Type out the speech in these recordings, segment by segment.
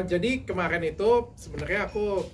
Jadi kemarin itu sebenarnya aku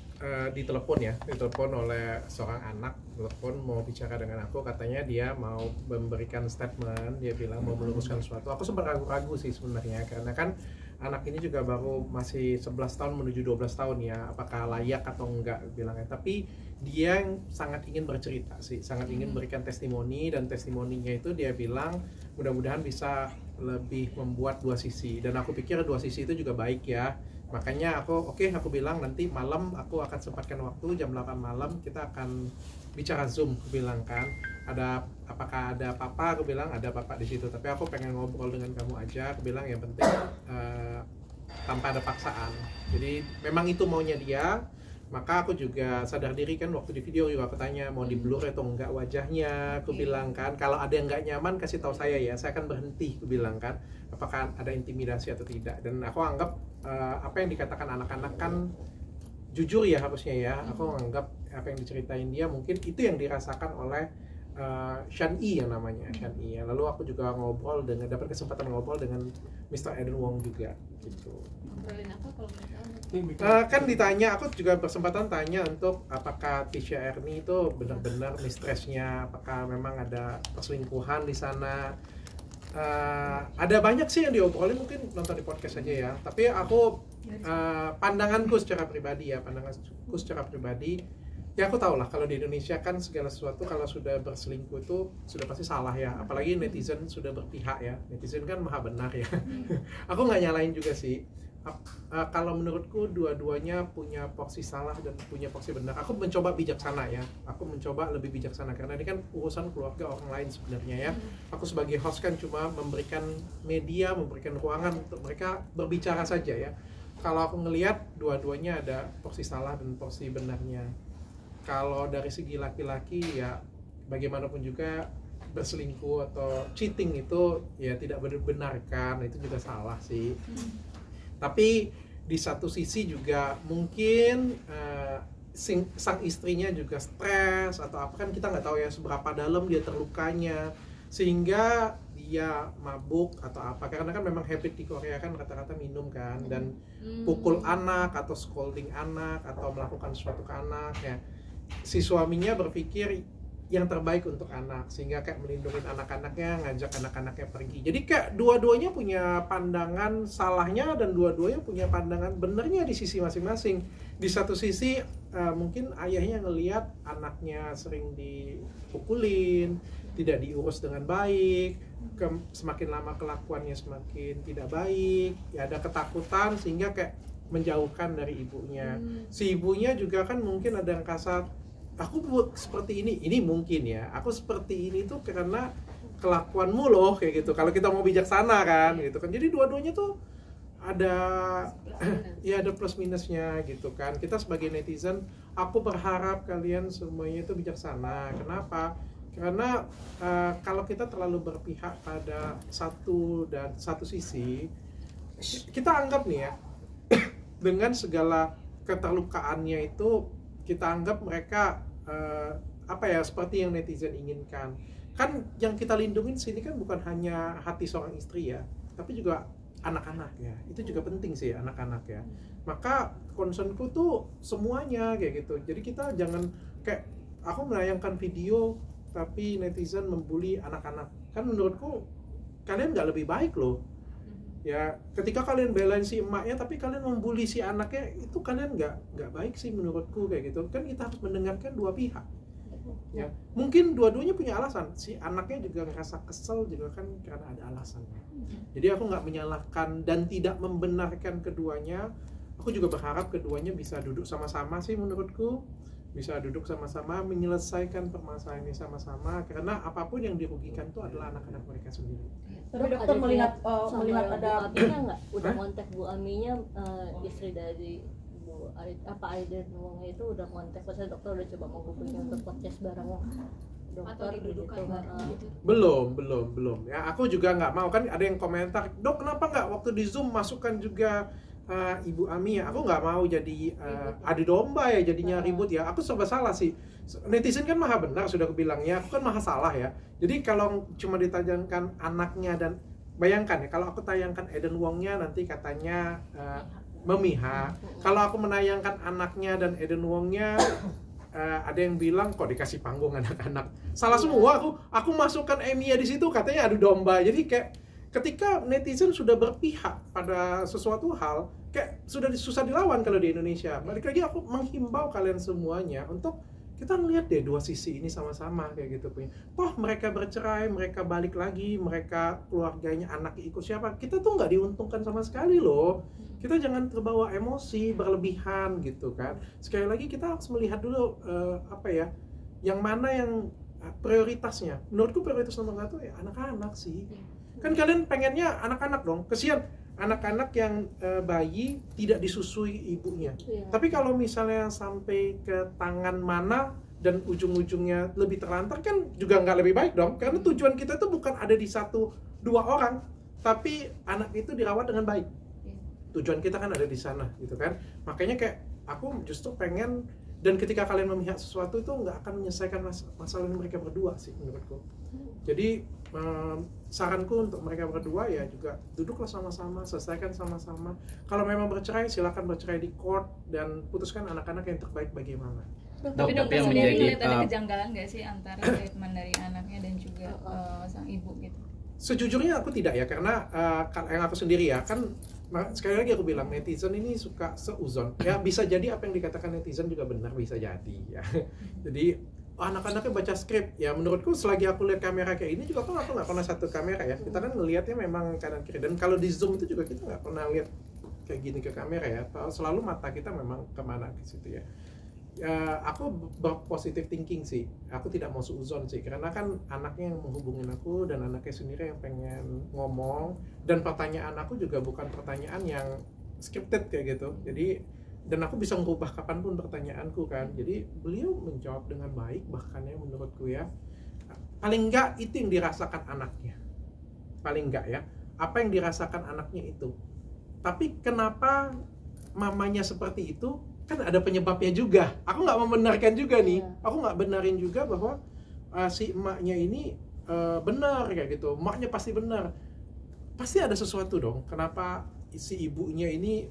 ditelepon oleh seorang anak, telepon mau bicara dengan aku, katanya dia mau memberikan statement, dia bilang mau meluruskan sesuatu. Aku sempat ragu-ragu sih sebenarnya, karena kan anak ini juga baru masih 11 tahun menuju 12 tahun ya, apakah layak atau enggak bilangnya. Tapi dia yang sangat ingin bercerita sih, sangat ingin berikan testimoni, dan testimoninya itu dia bilang mudah-mudahan bisa lebih membuat dua sisi, dan aku pikir dua sisi itu juga baik ya. Makanya aku aku bilang nanti malam aku akan sempatkan waktu jam 8 malam kita akan bicara Zoom. Aku bilang kan, apakah ada papa? Aku bilang ada papa di situ, tapi aku pengen ngobrol dengan kamu aja. Aku bilang yang penting tanpa ada paksaan. Jadi memang itu maunya dia. Maka aku juga sadar diri kan, waktu di video juga aku tanya mau di blur atau enggak wajahnya. Aku bilang kan, kalau ada yang enggak nyaman kasih tahu saya ya, saya akan berhenti. Aku bilang kan, apakah ada intimidasi atau tidak. Dan aku anggap apa yang dikatakan anak-anak kan jujur ya harusnya ya. Aku anggap apa yang diceritain dia mungkin itu yang dirasakan oleh Shan-Yi yang namanya Shan-Yi ya. Lalu aku juga dapat kesempatan ngobrol dengan Mr. Eden Wong juga gitu. Ngobrolin apa kalau Kan ditanya, aku juga berkesempatan tanya untuk apakah Tisha Erni itu benar-benar mistressnya, apakah memang ada perselingkuhan di sana. Ada banyak sih yang diobrolin, mungkin nonton di podcast aja ya. Tapi aku pandanganku secara pribadi ya aku tahu lah kalau di Indonesia kan segala sesuatu kalau sudah berselingkuh itu sudah pasti salah ya. Apalagi netizen sudah berpihak ya. Netizen kan maha benar ya. Aku nggak nyalain juga sih. Kalau menurutku dua-duanya punya porsi salah dan punya porsi benar. Aku mencoba bijaksana ya. Aku mencoba lebih bijaksana karena ini kan urusan keluarga orang lain sebenarnya ya. Aku sebagai host kan cuma memberikan media, memberikan ruangan untuk mereka berbicara saja ya. Kalau aku ngelihat dua-duanya ada porsi salah dan porsi benarnya. Kalau dari segi laki-laki ya bagaimanapun juga berselingkuh atau cheating itu ya tidak dibenarkan, itu juga salah sih. Tapi di satu sisi juga mungkin sang istrinya juga stres atau apa, kan kita nggak tahu ya seberapa dalam dia terlukanya sehingga dia mabuk atau apa, karena kan memang habit di Korea kan rata-rata minum kan, dan pukul anak atau scolding anak atau melakukan sesuatu ke anak ya. Si suaminya berpikir yang terbaik untuk anak sehingga kayak melindungi anak-anaknya, ngajak anak-anaknya pergi. Jadi kayak dua-duanya punya pandangan salahnya dan dua-duanya punya pandangan benernya di sisi masing-masing. Di satu sisi mungkin ayahnya ngelihat anaknya sering dipukulin, tidak diurus dengan baik, semakin lama kelakuannya semakin tidak baik, ya ada ketakutan sehingga kayak menjauhkan dari ibunya. Si ibunya juga kan mungkin ada yang kasar, aku buat seperti ini mungkin ya, aku seperti ini tuh karena kelakuanmu loh, kayak gitu. Kalau kita mau bijaksana kan gitu kan. Jadi dua-duanya tuh ada ya ada plus minusnya gitu kan. Kita sebagai netizen, aku berharap kalian semuanya itu bijaksana. Kenapa? Karena kalau kita terlalu berpihak pada satu sisi, kita anggap nih ya dengan segala keterlukaannya itu kita anggap mereka seperti yang netizen inginkan. Kan yang kita lindungin sini kan bukan hanya hati seorang istri ya, tapi juga anak-anak ya. Itu juga penting sih anak-anak ya. Maka concernku tuh semuanya kayak gitu. Jadi kita jangan kayak aku menayangkan video tapi netizen membuli anak-anak. Kan menurutku kalian nggak lebih baik loh. Ya, ketika kalian belain si emaknya tapi kalian membuli si anaknya, itu kalian nggak baik sih menurutku kayak gitu. Kan kita harus mendengarkan dua pihak. Ya, mungkin dua-duanya punya alasan. Si anaknya juga ngerasa kesel juga kan karena ada alasannya. Jadi aku nggak menyalahkan dan tidak membenarkan keduanya. Aku juga berharap keduanya bisa duduk sama-sama sih menurutku. Bisa duduk sama-sama menyelesaikan permasalahan ini sama-sama, karena apapun yang dirugikan itu adalah anak-anak mereka sendiri. Tapi dokter melihat ada Bu Aminya nggak? Udah kontak Bu Aminya, istri dari Bu Eden Wong itu udah kontak, pasal dokter udah coba menghubungi untuk podcast bareng dokter gitu. Belum. Ya aku juga nggak mau, kan ada yang komentar, "Dok, kenapa nggak waktu di Zoom masukkan juga Ibu Ami ya?" Aku nggak mau jadi adu domba ya, jadinya ribut ya. Aku serba salah sih. Netizen kan maha benar, sudah aku bilangnya. Aku kan maha salah ya. Jadi kalau cuma ditayangkan anaknya, dan bayangkan ya kalau aku tayangkan Eden Wongnya nanti katanya memihak. Kalau aku menayangkan anaknya dan Eden Wongnya, ada yang bilang kok dikasih panggung anak-anak. Salah semua. Aku masukkan Emiya di situ, katanya adu domba. Jadi kayak ketika netizen sudah berpihak pada sesuatu hal, kayak sudah susah dilawan kalau di Indonesia. Balik lagi aku menghimbau kalian semuanya untuk kita ngelihat deh dua sisi ini sama-sama kayak gitu punya. Toh mereka bercerai, mereka balik lagi, mereka keluarganya anak ikut siapa, kita tuh nggak diuntungkan sama sekali loh. Kita jangan terbawa emosi berlebihan gitu kan. Sekali lagi kita harus melihat dulu yang mana yang prioritasnya. Menurutku prioritas nomor 1 ya anak-anak sih. Kan kalian pengennya anak-anak dong. Kesian anak-anak yang bayi tidak disusui ibunya. Tapi kalau misalnya sampai ke tangan mana dan ujung-ujungnya lebih terlantar kan juga nggak lebih baik dong. Karena tujuan kita itu bukan ada di 1-2 orang, tapi anak itu dirawat dengan baik. Tujuan kita kan ada di sana gitu kan. Makanya kayak aku justru pengen, dan ketika kalian memihak sesuatu itu nggak akan menyelesaikan masalah mereka berdua sih menurutku. Jadi saranku untuk mereka berdua ya juga duduklah sama-sama, selesaikan sama-sama. Kalau memang bercerai silakan bercerai di court dan putuskan anak-anak yang terbaik bagaimana. Tapi dokter sendiri ngeliat ada kejanggalan nggak sih antara treatment dari anaknya dan juga sang ibu gitu? Sejujurnya aku tidak ya, karena yang aku sendiri ya kan, sekali lagi aku bilang netizen ini suka seuzon ya, bisa jadi apa yang dikatakan netizen juga benar, bisa jadi ya. Jadi anak-anaknya baca skrip ya, menurutku selagi aku lihat kamera kayak ini juga aku nggak pernah satu kamera ya, kita kan ngelihatnya memang kanan kiri, dan kalau di zoom itu juga kita nggak pernah lihat kayak gini ke kamera ya, selalu mata kita memang kemana ke situ ya. Aku berpositif thinking sih, aku tidak mau seuzon sih, karena kan anaknya yang menghubungin aku dan anaknya sendiri yang pengen ngomong, dan pertanyaan aku juga bukan pertanyaan yang scripted kayak gitu. Jadi dan aku bisa merubah kapanpun pertanyaanku kan, jadi beliau menjawab dengan baik, bahkan ya menurutku ya, paling enggak itu yang dirasakan anaknya, paling enggak ya, apa yang dirasakan anaknya itu. Tapi kenapa mamanya seperti itu, kan ada penyebabnya juga. Aku nggak membenarkan juga nih, aku nggak benarin juga bahwa si emaknya ini benar kayak gitu, emaknya pasti benar. Pasti ada sesuatu dong, kenapa si ibunya ini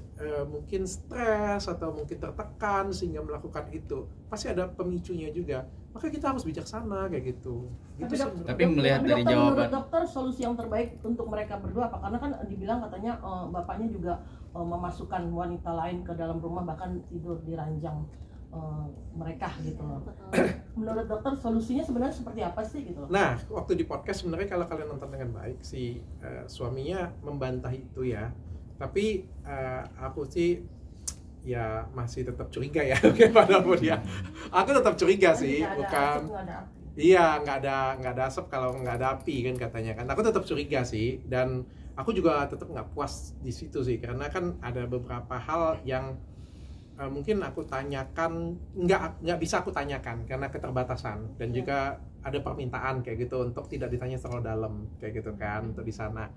mungkin stres atau mungkin tertekan sehingga melakukan itu. Pasti ada pemicunya juga. Maka kita harus bijaksana kayak gitu. Tapi melihat dari jawaban menurut dokter, solusi yang terbaik untuk mereka berdua apa? Karena kan dibilang katanya bapaknya juga memasukkan wanita lain ke dalam rumah, bahkan tidur di ranjang mereka gitu loh. Menurut dokter solusinya sebenarnya seperti apa sih gitu loh? Nah, waktu di podcast sebenarnya kalau kalian nonton dengan baik, si suaminya membantah itu ya. Tapi aku sih ya masih tetap curiga ya kepada dia. Aku tetap curiga sih, bukan. Iya, nggak ada asap kalau nggak ada api kan katanya kan. Aku tetap curiga sih, dan aku juga tetap nggak puas di situ sih, karena kan ada beberapa hal yang mungkin aku tanyakan, nggak bisa aku tanyakan karena keterbatasan, dan juga ada permintaan kayak gitu untuk tidak ditanya terlalu dalam kayak gitu kan untuk di sana.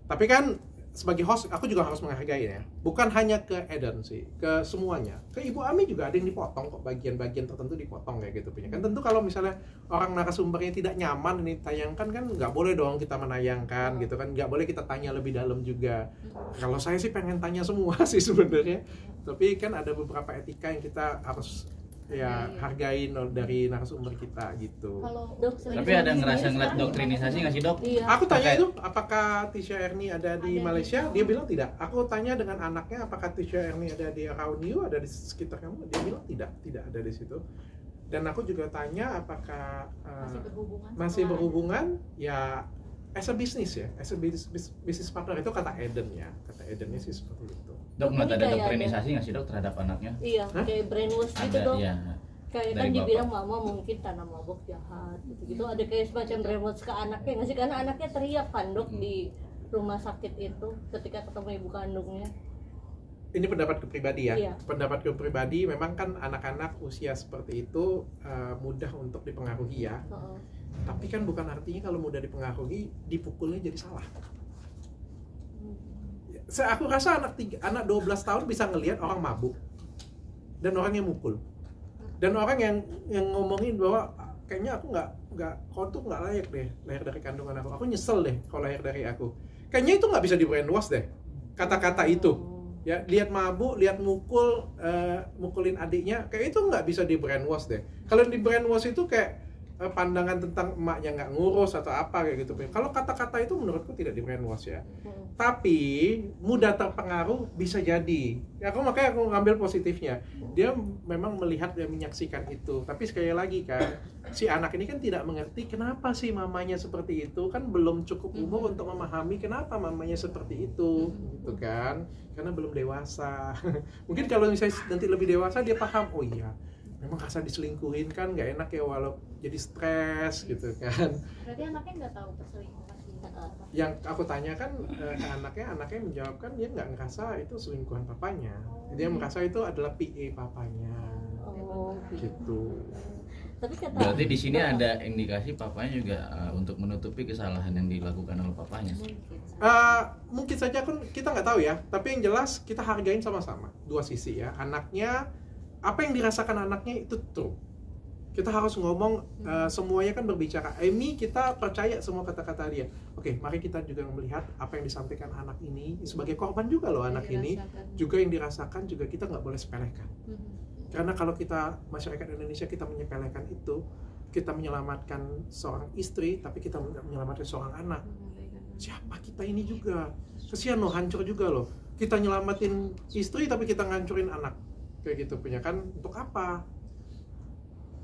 Tapi kan sebagai host aku juga harus menghargai ya, bukan hanya ke Eden sih, ke semuanya, ke Ibu Ami juga ada yang dipotong kok, bagian-bagian tertentu dipotong kayak gitu punya kan. Tentu kalau misalnya orang narasumbernya tidak nyaman ini tayangkan kan nggak boleh dong kita menayangkan gitu kan, nggak boleh kita tanya lebih dalam juga. Kalau saya sih pengen tanya semua sih sebenarnya, tapi kan ada beberapa etika yang kita harus ya hargain dari narasumber kita gitu. Tapi ada ngerasa ngeliat doktrinisasi nggak sih dok? Iya. Aku tanya itu apakah Tisha Erni ada di Malaysia, dia bilang tidak. Aku tanya dengan anaknya apakah Tisha Erni ada di around you, ada di sekitar kamu, dia bilang tidak ada di situ. Dan aku juga tanya apakah masih berhubungan ya as a business ya, as a business partner, itu kata Eden ya, kata Edennya sih seperti itu. Dok, nggak ada doktrinisasi nggak sih dok terhadap anaknya? Iya, kayak brainwash gitu dok. Iya. Kayak kan dibilang mama mungkin tanam mabuk jahat gitu. Ada kayak semacam brainwash ke anaknya nggak sih? Karena anaknya teriak kan dok di rumah sakit itu ketika ketemu ibu kandungnya. Ini pendapatku pribadi ya. Iya. Pendapatku pribadi memang kan anak-anak usia seperti itu mudah untuk dipengaruhi ya. Tapi kan bukan artinya kalau mudah dipengaruhi dipukulnya jadi salah. Aku rasa anak 12 tahun bisa ngelihat orang mabuk dan orang yang mukul, dan orang yang ngomongin bahwa kayaknya aku nggak kau tuh nggak layak deh lahir dari kandungan aku nyesel deh kalau lahir dari aku. Kayaknya itu nggak bisa di brainwash deh kata-kata itu Ya, lihat mabuk, lihat mukulin adiknya, kayak itu nggak bisa di brainwash deh. Kalau di brainwash itu kayak pandangan tentang emaknya nggak ngurus atau apa kayak gitu. Kalau kata-kata itu menurutku tidak di brainwash ya. Tapi mudah terpengaruh bisa jadi. Ya makanya aku ngambil positifnya. Dia memang melihat dan menyaksikan itu. Tapi sekali lagi kan, si anak ini kan tidak mengerti kenapa sih mamanya seperti itu. Kan belum cukup umur untuk memahami kenapa mamanya seperti itu, gitu kan? Karena belum dewasa. Mungkin kalau misalnya nanti lebih dewasa dia paham, oh iya, memang rasa diselingkuhin kan nggak enak ya, walau jadi stres gitu kan. Berarti anaknya nggak tahu perselingkuhan. Yang aku tanyakan anaknya menjawabkan dia nggak ngerasa itu selingkuhan papanya. Dia merasa itu adalah PA papanya. Gitu. Tapi berarti di sini ada indikasi papanya juga untuk menutupi kesalahan yang dilakukan oleh papanya. Mungkin saja kan kita nggak tahu ya. Tapi yang jelas kita hargain sama-sama dua sisi ya. Anaknya, apa yang dirasakan anaknya itu true. Kita harus ngomong, semuanya kan berbicara. Amy, kita percaya semua kata-kata dia. Oke, mari kita juga melihat apa yang disampaikan anak ini. Sebagai korban juga loh anak ini. Juga yang dirasakan juga kita nggak boleh sepelekan. Karena kalau kita, masyarakat Indonesia, kita menyepelekan itu, kita menyelamatkan seorang istri, tapi kita menyelamatkan seorang anak. Siapa kita ini juga? Kesian loh, hancur juga loh. Kita nyelamatin istri, tapi kita ngancurin anak. Kayak gitu punya kan, untuk apa?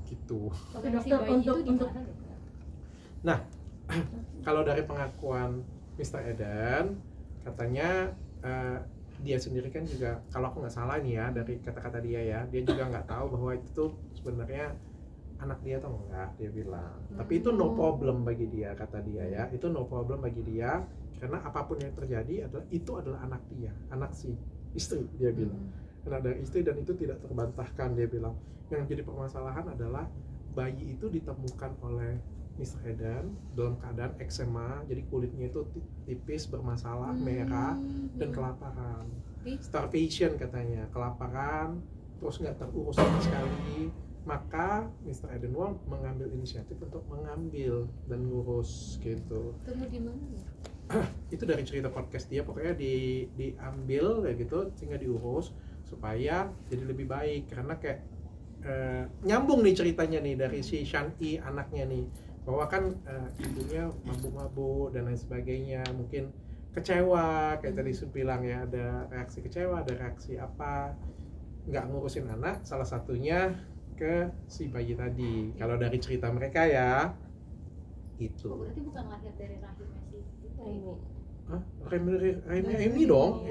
Gitu. Tapi dokter untuk nah, kalau dari pengakuan Mr. Eden katanya dia sendiri kan juga, kalau aku nggak salah nih ya dari kata-kata dia ya, dia juga nggak tahu bahwa itu tuh sebenarnya anak dia atau enggak, dia bilang. Tapi itu no problem bagi dia, kata dia ya, itu no problem bagi dia karena apapun yang terjadi adalah anak dia, anak si istri, dia bilang. Karena dari istri dan itu tidak terbantahkan, dia bilang. Yang jadi permasalahan adalah bayi itu ditemukan oleh Mr. Eden dalam keadaan eksema, jadi kulitnya itu tipis, bermasalah, merah, dan kelaparan. Starvation katanya, kelaparan, terus nggak terurus sama sekali. Maka Mr. Eden Wong mengambil inisiatif untuk mengambil dan ngurus gitu. Tunggu di mana ya? Itu dari cerita podcast dia, pokoknya diambil kayak gitu sehingga diurus supaya jadi lebih baik. Karena kayak nyambung nih ceritanya nih dari si Shanti anaknya nih, bahwa kan ibunya mabuk-mabuk dan lain sebagainya, mungkin kecewa kayak tadi Su bilang ya, ada reaksi kecewa, ada reaksi apa, nggak ngurusin anak, salah satunya ke si bayi tadi. Kalau dari cerita mereka ya itu. Berarti bukan lahir dari rahimnya sih Ini. Amy dong.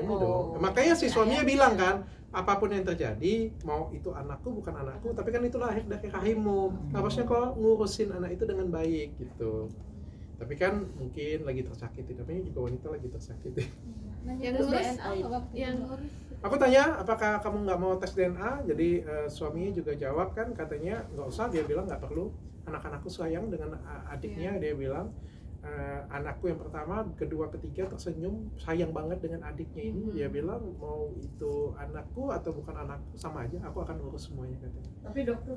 Makanya si suaminya bilang kan, apapun yang terjadi, mau itu anakku bukan anakku, tapi kan itu lahir dari rahimmu. Harusnya kau ngurusin anak itu dengan baik gitu. Tapi kan mungkin lagi tersakiti, namanya juga wanita lagi tersakiti. yang ngurus yang ngurus Aku tanya, apakah kamu nggak mau tes DNA? Jadi suaminya juga jawab kan, katanya nggak usah, dia bilang nggak perlu. Anak-anakku sayang dengan adiknya, dia bilang. Anakku yang pertama, kedua, ketiga tersenyum, sayang banget dengan adiknya ini. Dia bilang mau itu anakku atau bukan anakku sama aja, aku akan urus semuanya katanya. Tapi dokter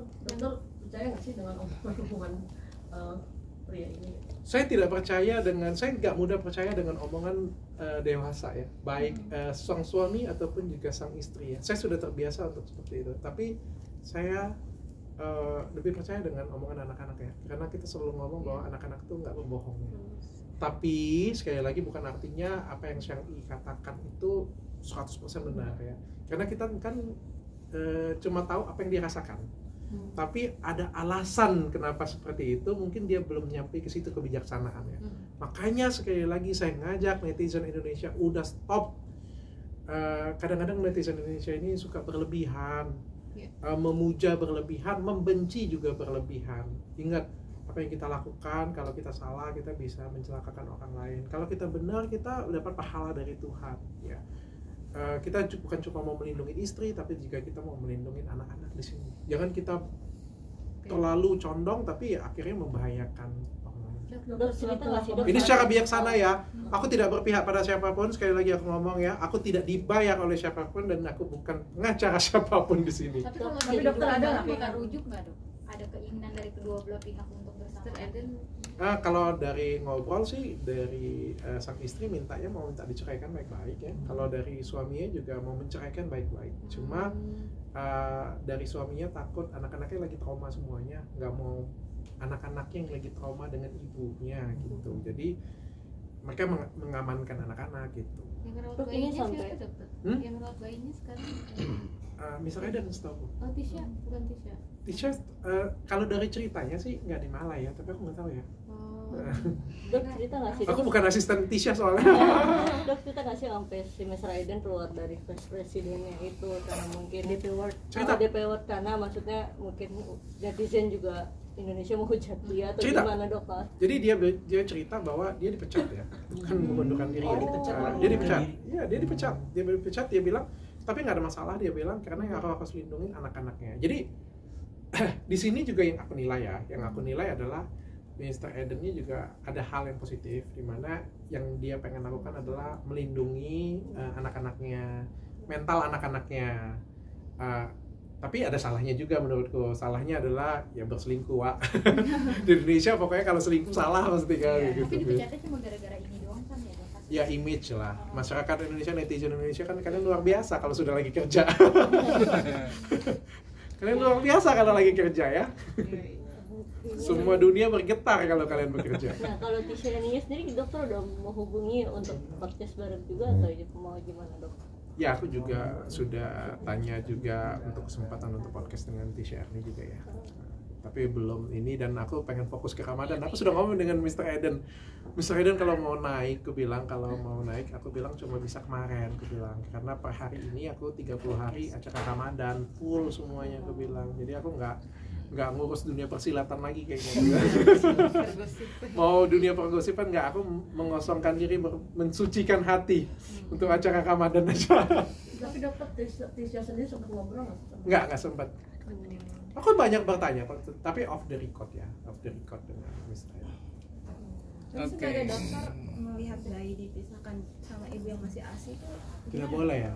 percaya nggak sih dengan omongan pria ini? Saya tidak percaya saya nggak mudah percaya dengan omongan dewasa ya, baik sang suami ataupun juga sang istri ya. Saya sudah terbiasa untuk seperti itu, tapi saya lebih percaya dengan omongan anak-anak ya, karena kita selalu ngomong bahwa anak-anak itu nggak berbohong ya. Tapi sekali lagi bukan artinya apa yang Syang I katakan itu 100% benar ya, karena kita kan cuma tahu apa yang dirasakan. Tapi ada alasan kenapa seperti itu, mungkin dia belum nyampe ke situ kebijaksanaan ya. Makanya sekali lagi saya ngajak netizen Indonesia udah stop. Kadang-kadang netizen Indonesia ini suka berlebihan, memuja berlebihan, membenci juga berlebihan. Ingat apa yang kita lakukan, kalau kita salah kita bisa mencelakakan orang lain. Kalau kita benar kita dapat pahala dari Tuhan ya. Kita bukan cuma mau melindungi istri, tapi juga kita mau melindungi anak-anak di sini. Jangan kita terlalu condong, tapi ya akhirnya membahayakan orang lain. Ini secara bijaksana ya. Aku tidak berpihak pada siapapun. Sekali lagi aku ngomong ya, aku tidak dibayar oleh siapapun dan aku bukan pengacara siapapun di sini. Tapi kalau dokter ada nggak bakal rujuk nggak dok? Ada keinginan dari kedua belah pihak untuk bersama? Kalau dari ngobrol sih dari sang istri minta diceraikan baik-baik ya. Kalau dari suaminya juga mau menceraikan baik-baik. Cuma dari suaminya takut anak-anaknya lagi trauma semuanya, nggak mau anak-anaknya yang lagi trauma dengan ibunya gitu. Jadi mereka mengamankan anak-anak gitu. Yang rawat Dok, ini bayinya sampai- siapa dokter? Yang rawat bayinya sekarang? Misalnya dan setahu Oh Tisha, bukan Tisha. Tisha, kalau dari ceritanya sih nggak di Malaya ya, tapi aku nggak tahu ya. Oh. Dok cerita nggak sih? Aku bukan asisten Tisha soalnya. Dok cerita nggak sih sampai si Mr. Aiden keluar dari vice presidennya itu karena mungkin DP World, Cerita. DP World karena maksudnya mungkin netizen juga Indonesia mau hujat dia atau Cerita. gimana dok? Jadi dia cerita bahwa dia dipecat ya, bukan mengundurkan diri ya. dipecat. Dia dipecat. Iya, dia dipecat. Dia dipecat. Dia bilang, tapi nggak ada masalah. Dia bilang karena yang aku harus lindungin anak-anaknya. Jadi di sini juga yang aku nilai ya, adalah Mr. Eden-nya juga ada hal yang positif, di mana yang dia pengen lakukan adalah melindungi anak-anaknya, mental anak-anaknya. Tapi ada salahnya juga menurutku. Salahnya adalah ya berselingkuh, Wak. Di Indonesia pokoknya kalau selingkuh salah pasti kan Tapi gitu. dipecatnya cuma gara-gara ini doang kan ya dok? Ya image lah. Masyarakat Indonesia, netizen Indonesia kan kalian luar biasa kalau sudah lagi kerja. Kalian luar biasa kalau lagi kerja ya. Semua dunia bergetar kalau kalian bekerja. Nah kalau Tisha dan Nia sendiri dokter udah menghubungi untuk podcast bareng juga atau mau gimana dok? Ya aku juga sudah tanya juga untuk kesempatan untuk podcast dengan Tisha ini juga ya. Tapi belum ini, dan aku pengen fokus ke Ramadan. Aku sudah ngomong dengan Mr. Eden. Mr. Eden kalau mau naik, aku bilang cuma bisa kemarin, aku bilang. Karena per hari ini aku 30 hari acara Ramadan full semuanya, aku bilang. Jadi aku nggak ngurus dunia persilatan lagi kayaknya. Mau dunia pergosipan nggak, aku mengosongkan diri, mensucikan hati untuk acara Ramadan aja. Tapi dokter Tisha sendiri sempat ngobrol Nggak sempat. Aku banyak bertanya, tapi off the record dengan Mr. Eden. Tapi sebagai dokter melihat bayi dipisahkan sama ibu yang masih ASI itu Tidak boleh ya.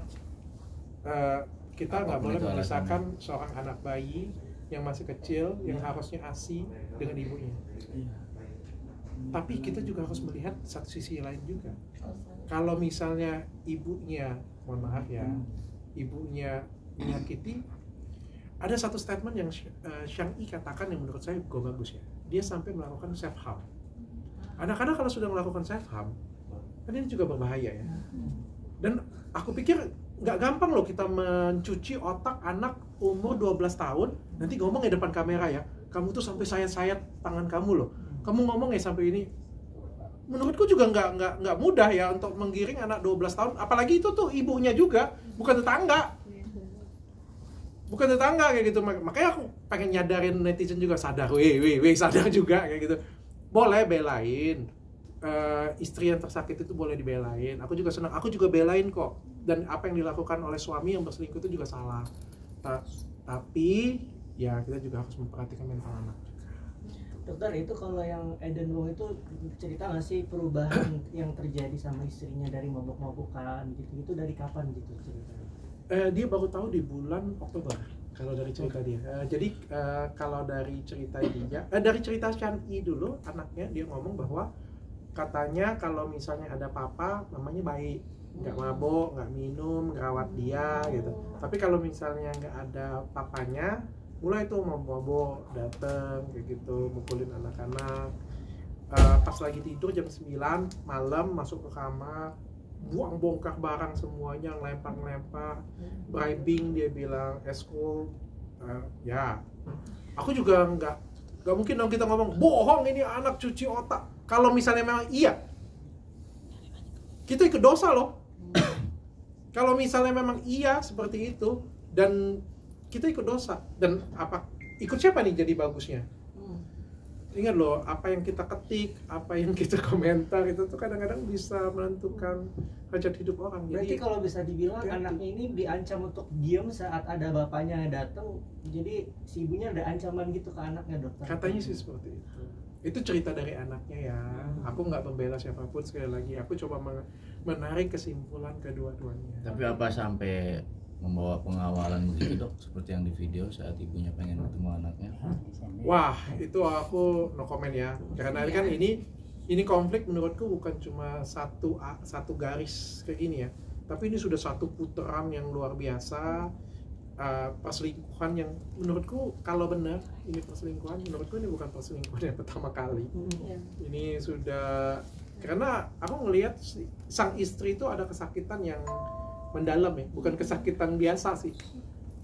Kita nggak Apapun boleh itu memisahkan seorang anak bayi yang masih kecil yang harusnya ASI dengan ibunya. Tapi kita juga harus melihat satu sisi lain juga. Kalau misalnya ibunya, mohon maaf ya, ibunya menyakiti, ada satu statement yang Shang Yi katakan yang menurut saya bagus ya. Dia sampai melakukan self harm. Anak-anak kalau sudah melakukan self harm, kan ini juga berbahaya ya. Dan aku pikir nggak gampang loh kita mencuci otak anak umur 12 tahun, nanti ngomong ya depan kamera ya, kamu tuh sampai sayat-sayat tangan kamu loh, kamu ngomong ya sampai ini. Menurutku juga nggak mudah ya untuk menggiring anak 12 tahun, apalagi itu tuh ibunya juga, bukan tetangga kayak gitu. Makanya aku pengen nyadarin netizen juga, sadar, sadar juga kayak gitu. Boleh belain istri yang tersakit itu, boleh dibelain. Aku juga senang, aku juga belain kok. Dan apa yang dilakukan oleh suami yang berselingkuh itu juga salah. Tapi ya kita juga harus memperhatikan mental anak. Dokter, itu kalau yang Eden Wong itu cerita nggak sih perubahan yang terjadi sama istrinya dari mabuk-mabukan gitu dari kapan gitu ceritanya? Dia baru tahu di bulan Oktober kalau dari cerita dia. Jadi kalau dari cerita dia, dari cerita Chan Yi dulu, anaknya dia ngomong bahwa katanya kalau misalnya ada papa, mamanya baik, nggak mabuk, nggak minum, ngerawat dia gitu. Tapi kalau misalnya nggak ada papanya, mulai tuh mabuk, dateng kayak gitu, mukulin anak-anak. Pas lagi tidur jam 9 malam masuk ke kamar, bongkar barang semuanya, ngelempar, bribing, dia bilang eskul. Ya, aku juga nggak mungkin dong kita ngomong bohong ini anak cuci otak. Kalau misalnya memang iya, kita ikut dosa loh. Kalau misalnya memang iya seperti itu dan kita ikut dosa, dan apa ikut siapa nih jadi bagusnya? Ingat loh, apa yang kita ketik, apa yang kita komentar itu tuh kadang-kadang bisa menentukan hajat hidup orang. Berarti Jadi kalau bisa dibilang anaknya ini diancam untuk diam saat ada bapaknya datang, jadi si ibunya ada ancaman gitu ke anaknya, dokter? katanya sih seperti itu. Itu cerita dari anaknya ya. Aku nggak membela siapapun, sekali lagi. Aku coba menarik kesimpulan kedua-duanya. Tapi apa sampai membawa pengawalan begitu dok, seperti yang di video saat ibunya pengen ketemu anaknya? Wah, itu aku no comment ya. Karena kan ini konflik menurutku bukan cuma satu garis kayak gini ya. Tapi ini sudah satu putaran yang luar biasa. Perselingkuhan yang menurutku kalau benar ini perselingkuhan, menurutku ini bukan perselingkuhan yang pertama kali. Ini sudah, karena aku ngelihat sang istri itu ada kesakitan yang mendalam ya, bukan kesakitan biasa sih.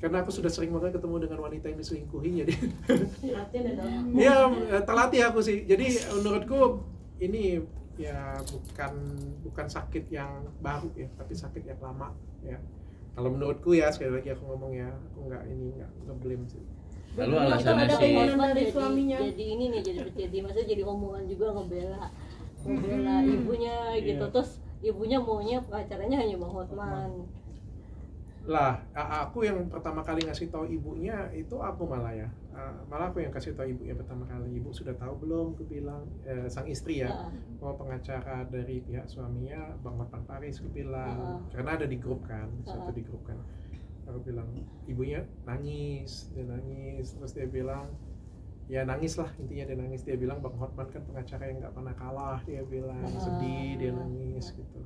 Karena aku sudah sering banget ketemu dengan wanita yang diselingkuhi, jadi ya terlatih aku sih. Jadi menurutku ini ya bukan sakit yang baru ya, tapi sakit yang lama ya. Kalau menurutku ya, sekali lagi aku ngomong ya, aku nggak ngeblame sih. Lalu alasannya sih dari suaminya. Jadi ini nih jadi maksudnya jadi omongan juga ngebela ibunya gitu. Terus ibunya maunya pengacaranya hanya Bang Hotman. Lah, aku yang pertama kali ngasih tahu ibunya itu aku malah ya. Malah aku yang kasih tahu ibunya pertama kali. Ibu sudah tahu belum? Aku bilang sang istri ya, mau pengacara dari pihak suaminya Bang Hotman Paris, aku bilang. Karena ada di grup kan, satu di grup kan. Aku bilang, ibunya nangis, dia nangis, terus dia bilang ya nangis lah, intinya dia nangis. Dia bilang Bang Hotman kan pengacara yang nggak pernah kalah, dia bilang sedih, dia nangis gitu.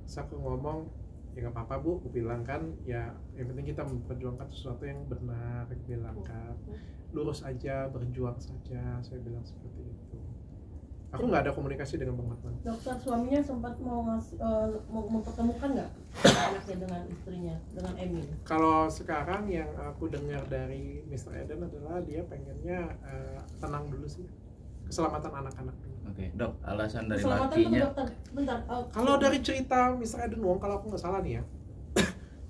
Terus aku ngomong ya nggak apa-apa bu, aku bilang kan ya yang penting kita memperjuangkan sesuatu yang benar, aku bilang kan lurus aja, berjuang saja, saya bilang seperti itu. Aku nggak ada komunikasi dengan Bang Hotman. Dokter, suaminya sempat mau mempertemukan nggak anaknya dengan istrinya, dengan Emil? Kalau sekarang yang aku dengar dari Mr. Eden adalah dia pengennya tenang dulu sih, keselamatan anak-anak dulu. Oke, dok, alasan dari Keselamatan lakinya. dokter, bentar. Kalau dari cerita Mr. Eden Wong, kalau aku nggak salah nih ya,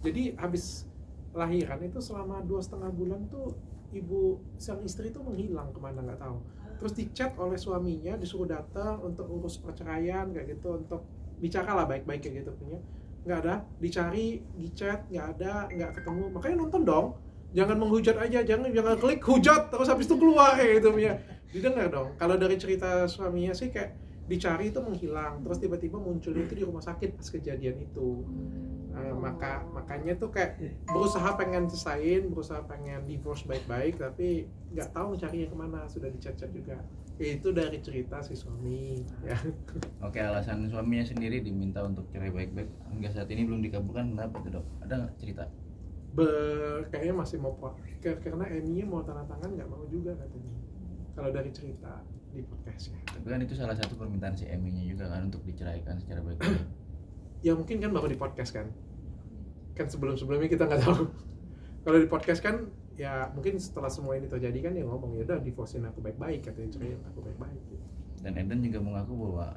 jadi habis lahiran itu selama 2,5 bulan tuh ibu sang istri itu menghilang kemana nggak tahu. Terus dichat oleh suaminya, disuruh datang untuk urus perceraian kayak gitu, untuk bicara lah baik-baik kayak gitu punya. Nggak ada, dicari, dichat, nggak ada, nggak ketemu. Makanya nonton dong, jangan menghujat aja, jangan klik hujat terus habis itu keluar kayak gitu punya. Didengar dong. Kalau dari cerita suaminya sih kayak dicari itu menghilang, terus tiba-tiba muncul itu di rumah sakit pas kejadian itu. Makanya tuh kayak berusaha pengen selesaiin, berusaha pengen divorce baik-baik, tapi nggak tahu carinya kemana, sudah dicet-cet juga. Itu dari cerita si suami ya. Oke, alasan suaminya sendiri diminta untuk cerai baik-baik hingga saat ini belum dikabulkan, kenapa tuh dok? Ada nggak cerita? Kayaknya masih mau karena Emi mau tanda tangan, nggak mau juga katanya. Kalau dari cerita di podcast ya. Tapi kan itu salah satu permintaan si Emi-nya juga kan untuk diceraikan secara baik-baik. Ya mungkin kan baru di podcast kan sebelum-sebelumnya kita nggak tahu. Kalau di podcast kan ya mungkin setelah semua ini terjadi kan dia ngomong ya udah divorcein aku baik-baik, katanya ceraiin aku baik-baik gitu. Dan Eden juga mengaku bahwa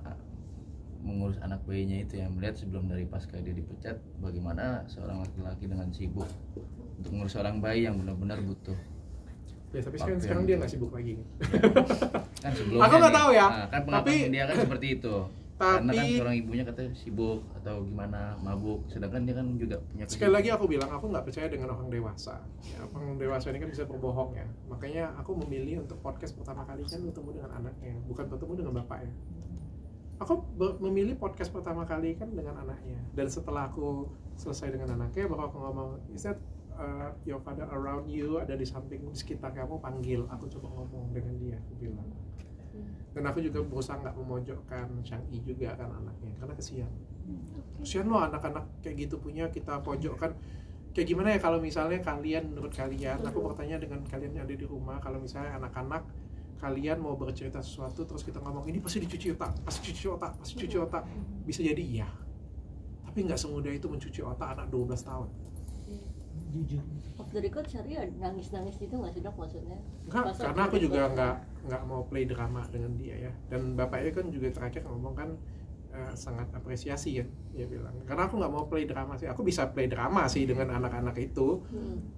mengurus anak bayinya itu yang melihat sebelum dari pasca dia dipecat, bagaimana seorang laki-laki dengan sibuk untuk mengurus seorang bayi yang benar-benar butuh. Ya tapi sekarang dia nggak sibuk lagi. Kan sebelumnya aku nggak tahu ya. Kan pengalaman dia kan seperti itu. Karena kan Tapi seorang ibunya katanya sibuk atau gimana, mabuk, sedangkan dia kan juga punya kehidupan. sekali lagi aku bilang aku nggak percaya dengan orang dewasa ya, orang dewasa ini kan bisa berbohong ya. Makanya aku memilih untuk podcast pertama kali kan ketemu dengan anaknya, bukan bertemu dengan bapaknya. Aku memilih podcast pertama kali kan dengan anaknya, dan setelah aku selesai dengan anaknya baru aku ngomong, is that your father around you, ada di samping, di sekitar kamu, panggil. Aku coba ngomong dengan dia, aku bilang. Dan aku juga berusaha nggak memojokkan Chang-i juga kan anaknya, karena kesian loh anak-anak kayak gitu punya kita pojokkan. Kayak gimana ya kalau misalnya kalian, menurut kalian, aku bertanya dengan kalian yang ada di rumah, kalau misalnya anak-anak kalian mau bercerita sesuatu terus kita ngomong ini pasti dicuci otak, pasti cuci otak, bisa jadi iya, tapi nggak semudah itu mencuci otak anak 12 tahun. Jujur. Off the record Syari nangis-nangis gitu nggak sih dok maksudnya? Enggak, karena aku juga nggak mau play drama dengan dia ya. Dan bapaknya kan juga terakhir ngomong kan sangat apresiasi ya, dia bilang. Karena aku nggak mau play drama sih. Aku bisa play drama sih dengan anak-anak itu.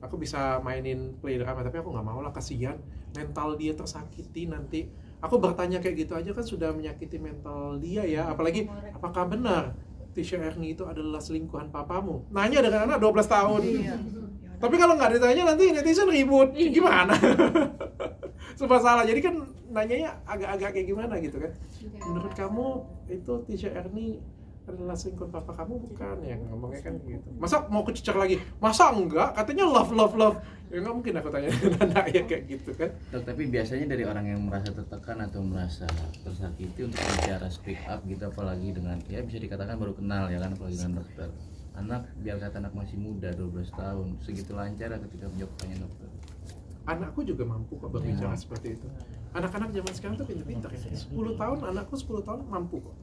Aku bisa mainin play drama, tapi aku nggak mau lah, kasihan mental dia tersakiti nanti. Aku bertanya kayak gitu aja kan sudah menyakiti mental dia ya. Apalagi apakah benar Tisha Erni itu adalah selingkuhan papamu? Nanya dengan anak 12 tahun. Tapi kalau nggak ditanya nanti netizen ribut, gimana? Serba salah. Jadi kan nanyanya agak-agak kayak gimana gitu kan? Menurut kamu itu Tisha Erni adalah selingkuh papa kamu bukan ya, ngomongnya kan gitu. Masa mau kececer lagi? Masa enggak? Katanya love. Ya nggak mungkin aku tanya anak ya kayak gitu kan. Dok, tapi biasanya dari orang yang merasa tertekan atau merasa tersakiti untuk bicara speak up gitu, apalagi dengan ya bisa dikatakan baru kenal ya kan, apalagi dengan dokter. Anak, biar kata anak masih muda 12 tahun, segitu lancar ketika menjawab pertanyaan dokter. Anakku juga mampu kok berbicara seperti itu. Anak-anak zaman sekarang tuh pintar-pintar ya. 10 tahun, anakku 10 tahun mampu kok.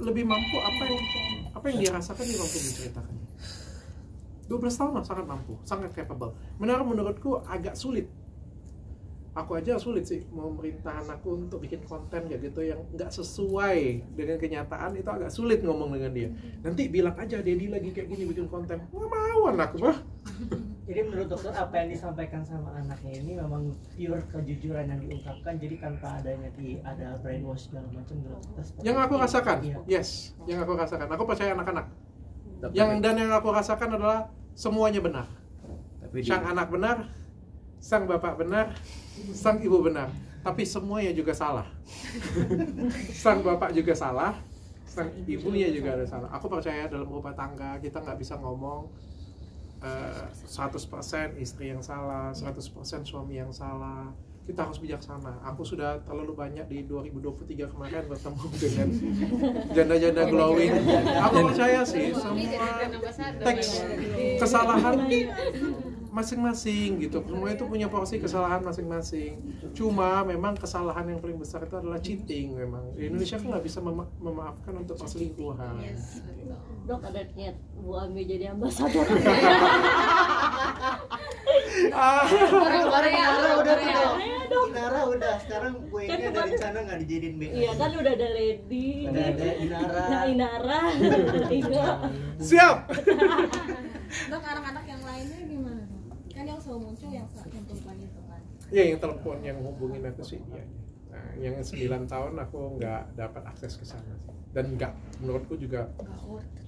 Lebih mampu apa yang dia rasakan dia mampu menceritakan. 12 tahun lah sangat mampu, sangat capable. Menurutku agak sulit. Aku aja sulit sih mau merintah anakku untuk bikin konten kayak gitu yang nggak sesuai dengan kenyataan, itu agak sulit ngomong dengan dia. Nanti bilang aja Dedi lagi kayak gini bikin konten, nggak mau anakku mah. Jadi menurut dokter apa yang disampaikan sama anaknya ini memang pure kejujuran yang diungkapkan, jadi tanpa adanya ada brainwash segala macam menurut dokter. Yang aku rasakan, iya. yes, yang aku rasakan. Aku percaya anak-anak. Yang aku rasakan adalah semuanya benar. Tapi Sang anak benar, sang bapak benar, sang ibu benar. Tapi semuanya juga salah. Sang bapak juga salah, sang ibunya juga ada salah. Aku percaya dalam rumah tangga kita nggak bisa ngomong 100% istri yang salah, 100% suami yang salah. Kita harus bijaksana. Aku sudah terlalu banyak di 2023 kemarin bertemu dengan janda-janda glowing. Aku percaya sih semua teks kesalahan masing-masing gitu. Semua itu punya porsi kesalahan masing-masing. Cuma memang kesalahan yang paling besar itu adalah cheating memang. Di Indonesia kan nggak bisa memaafkan untuk perselingkuhan. Dok, ada niat Bu Ami jadi ambasador. Inara udah, sekarang kuenya Kan dari rencana nggak dijadiin BA. Iya kan udah ada Lady. Ada Inara. Nah, Inara. Tiga. Siap. Dok, anak-anak yang lainnya gimana dok? Kan yang selalu muncul yang perempuan itu kan. Ya yang telepon yang hubungin aku sih iya. Nah, yang 9 tahun aku nggak dapat akses ke sana sih. Dan menurutku juga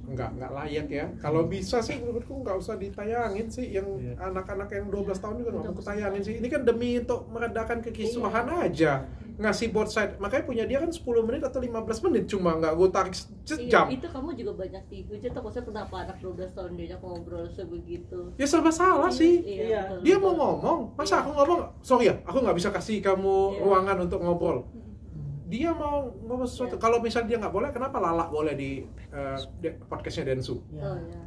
nggak layak ya. Kalau bisa sih menurutku nggak usah ditayangin sih. Yang anak-anak yang 12 tahun juga nggak mau ketayangin sih. Ini kan demi untuk meredakan kekisruhan aja. Ngasih both side. Makanya punya dia kan 10 menit atau 15 menit cuma nggak gue tarik sejam. Iya, itu kamu juga banyak dihujat. Maksudnya kenapa anak 12 tahun diajak ngobrol sebegitu? Ya serba salah sih. Iya, betul, Dia betul. mau ngomong, masa aku ngomong, sorry ya, aku nggak bisa kasih kamu ruangan untuk ngobrol. Dia mau ngomong sesuatu. Kalau misalnya dia nggak boleh, kenapa Lala boleh di podcastnya Densu? Oh, ya.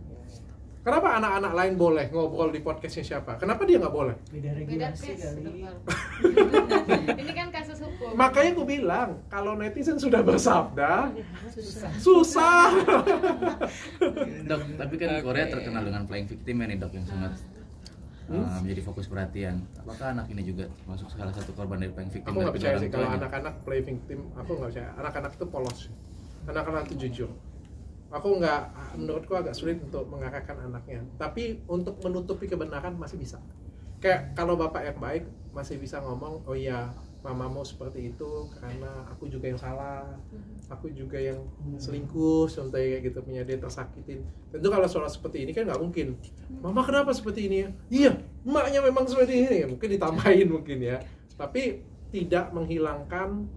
Kenapa anak-anak lain boleh ngobrol di podcastnya siapa? Kenapa dia nggak boleh? Beda Beda regulasi case, kali. Ini kan kasus hukum. Makanya aku bilang, kalau netizen sudah bersabda, susah. Dok, tapi kan Korea terkenal dengan playing victim nih dok, yang sangat menjadi fokus perhatian. Apakah anak ini juga masuk salah satu korban dari playing victim? Aku nggak dari percaya orang sih kalau tuanya? anak-anak play victim. Aku nggak percaya. Anak-anak itu polos. Anak-anak itu jujur. Aku menurutku agak sulit untuk mengarahkan anaknya. Tapi untuk menutupi kebenaran masih bisa. Kayak kalau bapak yang baik masih bisa ngomong, oh iya mamamu seperti itu karena aku juga yang salah, aku juga yang selingkuh, contohnya kayak gitu, punya dia tersakitin. Tentu kalau soal seperti ini kan nggak mungkin. Mama kenapa seperti ini ya? Iya, emaknya memang seperti ini. Mungkin ditambahin mungkin ya. Tapi tidak menghilangkan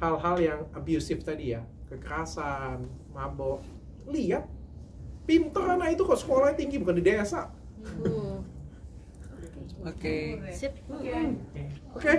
hal-hal yang abusive tadi ya, kekerasan, mabok. Lihat, pinter anak itu kok sekolahnya tinggi bukan di desa. Hmm. Oke. Sip. Oke.